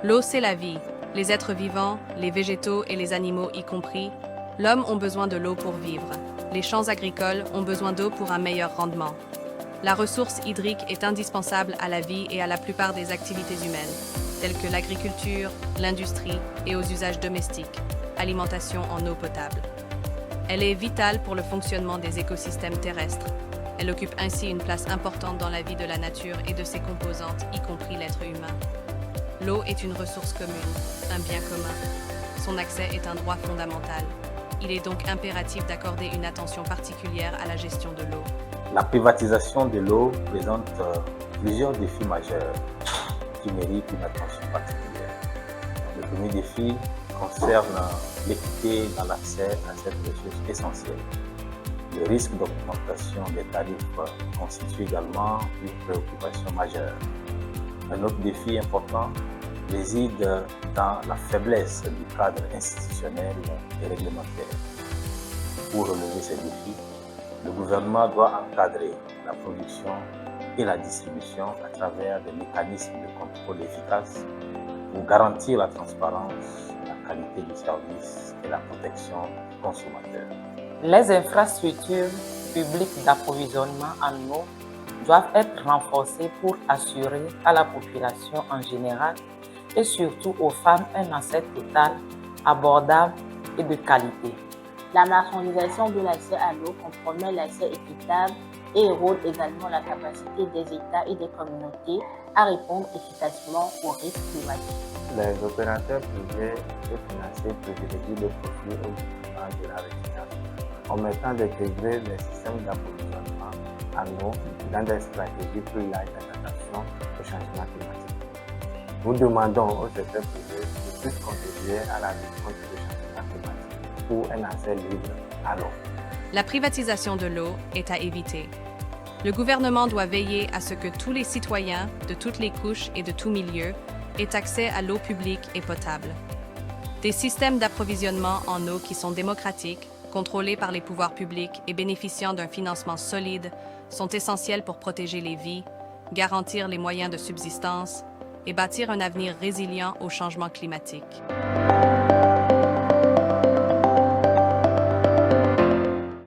L'eau, c'est la vie. Les êtres vivants, les végétaux et les animaux y compris, l'homme ont besoin de l'eau pour vivre. Les champs agricoles ont besoin d'eau pour un meilleur rendement. La ressource hydrique est indispensable à la vie et à la plupart des activités humaines, telles que l'agriculture, l'industrie et aux usages domestiques, alimentation en eau potable. Elle est vitale pour le fonctionnement des écosystèmes terrestres. Elle occupe ainsi une place importante dans la vie de la nature et de ses composantes, y compris l'être humain. L'eau est une ressource commune, un bien commun. Son accès est un droit fondamental. Il est donc impératif d'accorder une attention particulière à la gestion de l'eau. La privatisation de l'eau présente plusieurs défis majeurs qui méritent une attention particulière. Le premier défi concerne l'équité dans l'accès à cette ressource essentielle. Le risque d'augmentation des tarifs constitue également une préoccupation majeure. Un autre défi important réside dans la faiblesse du cadre institutionnel et réglementaire. Pour relever ces défis, le gouvernement doit encadrer la production et la distribution à travers des mécanismes de contrôle efficaces pour garantir la transparence, la qualité du service et la protection du consommateur. Les infrastructures publiques d'approvisionnement en eau doivent être renforcées pour assurer à la population en général et surtout aux femmes un accès total, abordable et de qualité. La marchandisation de l'accès à l'eau compromet l'accès équitable et érode également la capacité des États et des communautés à répondre efficacement aux risques climatiques. Les opérateurs privés et financiers privilégient le profit au détriment de la résilience, en mettant d'intégrer les systèmes d'approvisionnement en eau dans des stratégies plus larges d'adaptation au changement climatique. Nous demandons au secteur privé de plus contribuer à la lutte contre le changement climatique pour un accès libre à l'eau. La privatisation de l'eau est à éviter. Le gouvernement doit veiller à ce que tous les citoyens, de toutes les couches et de tous milieux, aient accès à l'eau publique et potable. Des systèmes d'approvisionnement en eau qui sont démocratiques, contrôlés par les pouvoirs publics et bénéficiant d'un financement solide sont essentiels pour protéger les vies, garantir les moyens de subsistance et bâtir un avenir résilient au changement climatique.